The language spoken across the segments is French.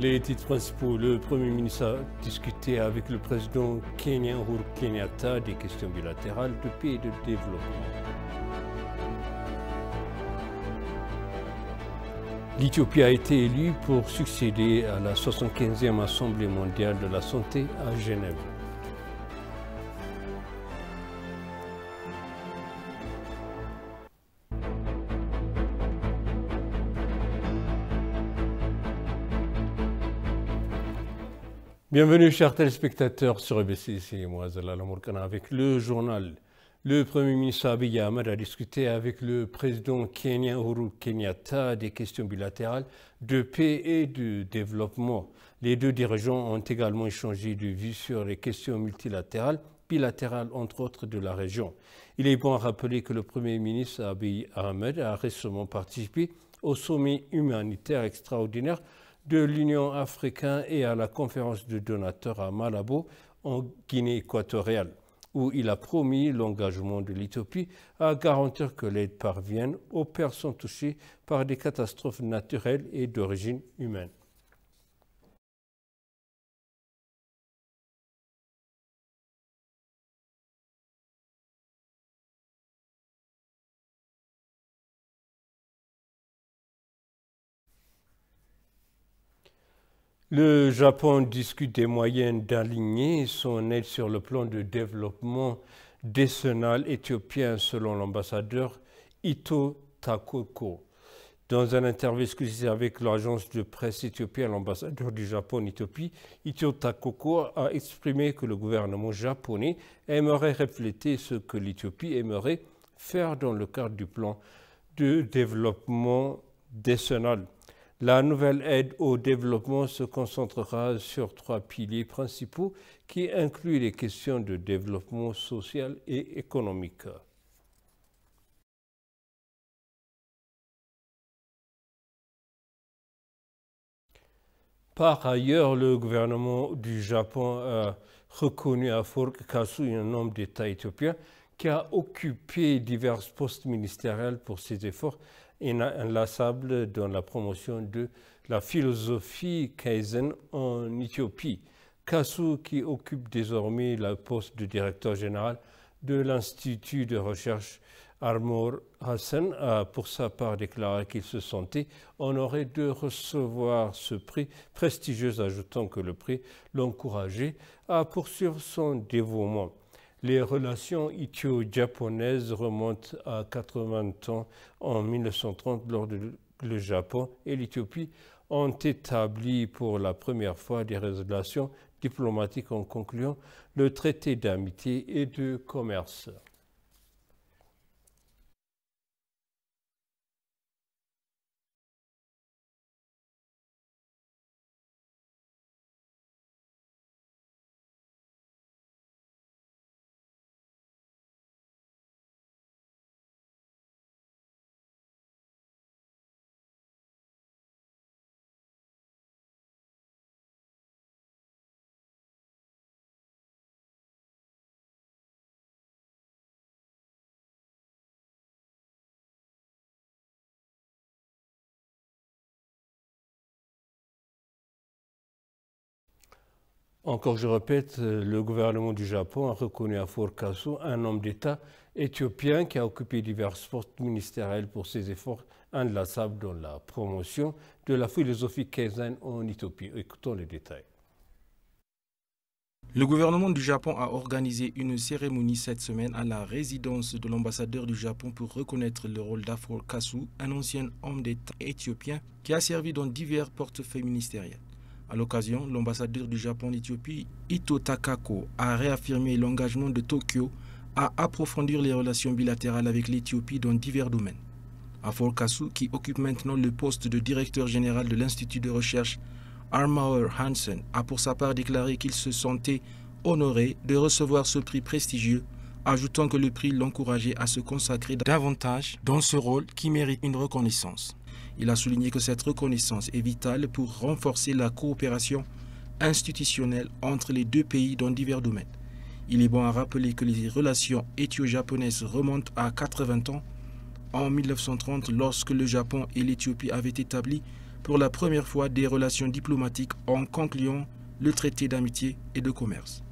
Les titres principaux, le Premier ministre a discuté avec le président kenyan Uhuru Kenyatta des questions bilatérales de paix et de développement. L'Éthiopie a été élue pour succéder à la 75e Assemblée mondiale de la santé à Genève. Bienvenue chers téléspectateurs sur EBC, c'est moi Zalal Mourkana avec le journal. Le Premier ministre Abiy Ahmed a discuté avec le président kenyan Uhuru Kenyatta des questions bilatérales de paix et de développement. Les deux dirigeants ont également échangé de vues sur les questions multilatérales, bilatérales entre autres de la région. Il est bon à rappeler que le Premier ministre Abiy Ahmed a récemment participé au sommet humanitaire extraordinaire de l'Union africaine et à la conférence de donateurs à Malabo, en Guinée équatoriale, où il a promis l'engagement de l'Éthiopie à garantir que l'aide parvienne aux personnes touchées par des catastrophes naturelles et d'origine humaine. Le Japon discute des moyens d'aligner son aide sur le plan de développement décennal éthiopien, selon l'ambassadeur Ito Takoko. Dans un interview exclusive avec l'agence de presse éthiopienne, l'ambassadeur du Japon en Éthiopie, Ito Takoko, a exprimé que le gouvernement japonais aimerait refléter ce que l'Éthiopie aimerait faire dans le cadre du plan de développement décennal. La nouvelle aide au développement se concentrera sur 3 piliers principaux qui incluent les questions de développement social et économique. Par ailleurs, le gouvernement du Japon a reconnu Afwerki Kassu, un homme d'État éthiopien, qui a occupé divers postes ministériels pour ses efforts inlassables dans la promotion de la philosophie Kaizen en Éthiopie. Kassu, qui occupe désormais le poste de directeur général de l'Institut de recherche Armor Hassan, a pour sa part déclaré qu'il se sentait honoré de recevoir ce prix prestigieux, ajoutant que le prix l'encourageait à poursuivre son dévouement. Les relations ethio-japonaises remontent à 80 ans en 1930, lors de le Japon et l'Éthiopie ont établi pour la première fois des relations diplomatiques en concluant le traité d'amitié et de commerce. Encore je répète, le gouvernement du Japon a reconnu Afwerki Kassu, un homme d'État éthiopien qui a occupé divers postes ministériels pour ses efforts inlassables dans la promotion de la philosophie Kaizen en Éthiopie. Écoutons les détails. Le gouvernement du Japon a organisé une cérémonie cette semaine à la résidence de l'ambassadeur du Japon pour reconnaître le rôle d'Afwerki Kassu, un ancien homme d'État éthiopien qui a servi dans divers portefeuilles ministériels. À l'occasion, l'ambassadeur du Japon en Éthiopie, Ito Takako, a réaffirmé l'engagement de Tokyo à approfondir les relations bilatérales avec l'Éthiopie dans divers domaines. Afwerki Kassu, qui occupe maintenant le poste de directeur général de l'Institut de recherche Armor Hassan, a pour sa part déclaré qu'il se sentait honoré de recevoir ce prix prestigieux, ajoutant que le prix l'encourageait à se consacrer davantage dans ce rôle qui mérite une reconnaissance. Il a souligné que cette reconnaissance est vitale pour renforcer la coopération institutionnelle entre les deux pays dans divers domaines. Il est bon à rappeler que les relations éthio-japonaises remontent à 80 ans, en 1930, lorsque le Japon et l'Éthiopie avaient établi pour la première fois des relations diplomatiques en concluant le traité d'amitié et de commerce.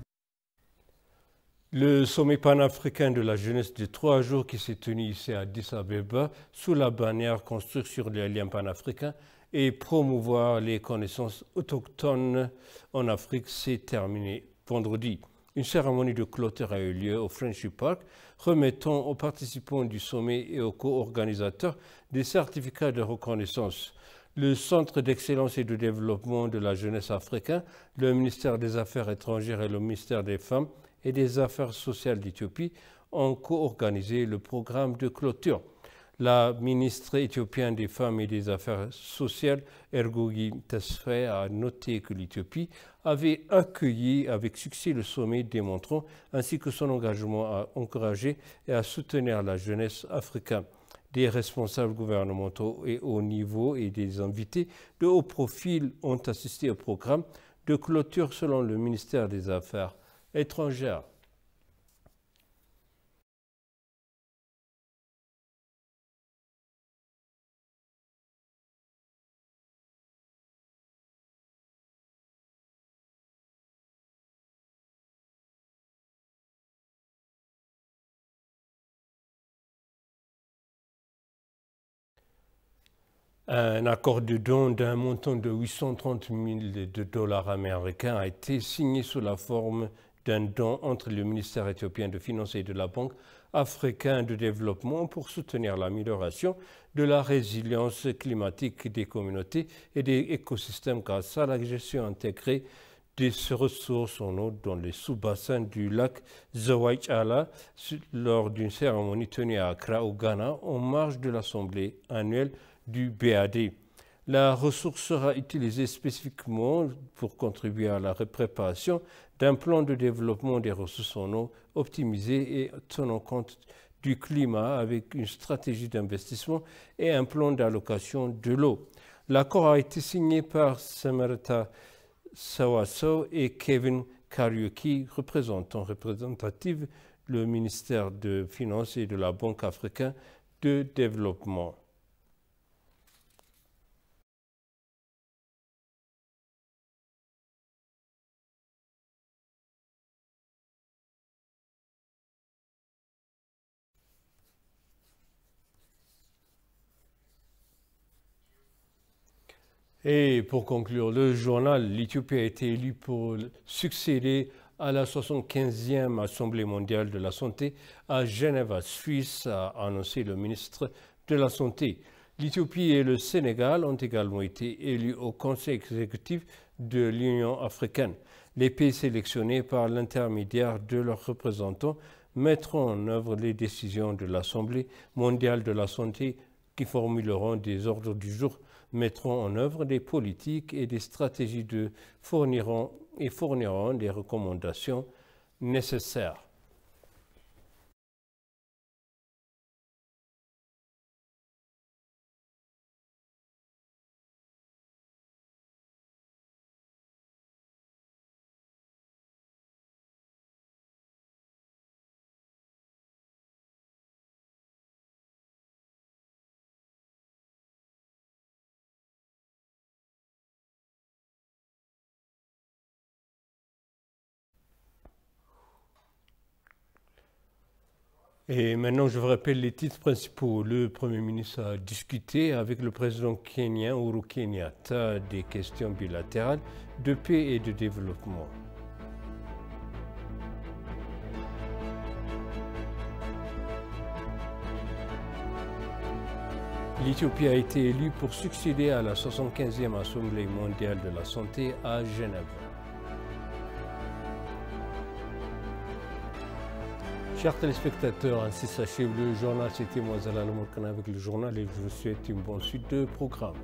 Le sommet panafricain de la jeunesse de 3 jours qui s'est tenu ici à Addis Abeba sous la bannière construire sur les liens panafricains et promouvoir les connaissances autochtones en Afrique s'est terminé vendredi. Une cérémonie de clôture a eu lieu au Friendship Park, remettant aux participants du sommet et aux co-organisateurs des certificats de reconnaissance. Le Centre d'excellence et de développement de la jeunesse africain, le ministère des Affaires étrangères et le ministère des Femmes et des Affaires sociales d'Éthiopie ont co-organisé le programme de clôture. La ministre éthiopienne des Femmes et des Affaires sociales, Ergogi Tesfaye, a noté que l'Éthiopie avait accueilli avec succès le sommet, démontrant ainsi que son engagement à encourager et à soutenir la jeunesse africaine. Des responsables gouvernementaux et haut niveau et des invités de haut profil ont assisté au programme de clôture selon le ministère des Affaires étrangères. Un accord de don d'un montant de 830 000 $ américains a été signé sous la forme d'un don entre le ministère éthiopien de Finances et de la Banque africaine de développement pour soutenir l'amélioration de la résilience climatique des communautés et des écosystèmes grâce à la gestion intégrée des ressources en eau dans les sous-bassins du lac Zouaïchala lors d'une cérémonie tenue à Accra, au Ghana, en marge de l'Assemblée annuelle du BAD. La ressource sera utilisée spécifiquement pour contribuer à la préparation d'un plan de développement des ressources en eau optimisé et tenant compte du climat avec une stratégie d'investissement et un plan d'allocation de l'eau. L'accord a été signé par Samarata Sawaso et Kevin Kariuki, représentatifs le ministère de Finances et de la Banque africaine de développement. Et pour conclure, le journal, l'Éthiopie a été élue pour succéder à la 75e Assemblée mondiale de la santé à Genève, Suisse, a annoncé le ministre de la Santé. L'Éthiopie et le Sénégal ont également été élus au Conseil exécutif de l'Union africaine. Les pays sélectionnés par l'intermédiaire de leurs représentants mettront en œuvre les décisions de l'Assemblée mondiale de la santé qui formuleront des ordres du jour, mettront en œuvre des politiques et des stratégies fourniront des recommandations nécessaires. Et maintenant, je vous rappelle les titres principaux. Le Premier ministre a discuté avec le président kenyan Uhuru Kenyatta des questions bilatérales de paix et de développement. L'Éthiopie a été élue pour succéder à la 75e Assemblée mondiale de la santé à Genève. Chers téléspectateurs, ainsi s'achève le journal. C'était moi, Zalal Mourkana, avec le journal et je vous souhaite une bonne suite de programmes.